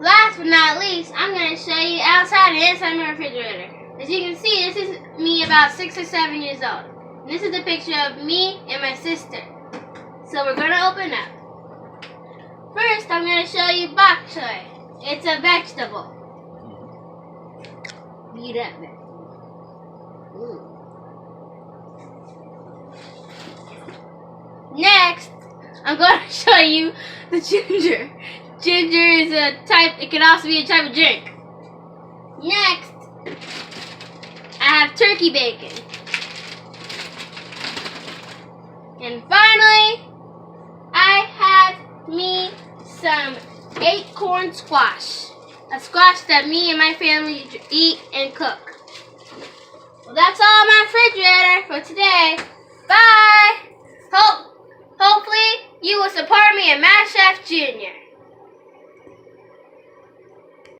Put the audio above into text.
Last but not least, I'm going to show you outside and inside my refrigerator. As you can see, this is me about 6 or 7 years old. And this is a picture of me and my sister. So we're going to open up. First, I'm going to show you bok choy. It's a vegetable. Eat up there. Next, I'm going to show you the ginger. Ginger is a type, it can also be a type of drink. Next, I have turkey bacon. And finally, I have me some acorn squash. A squash that me and my family eat and cook. Well, that's all in my refrigerator for today. Bye! Hopefully, you will support me at Master Chef Junior.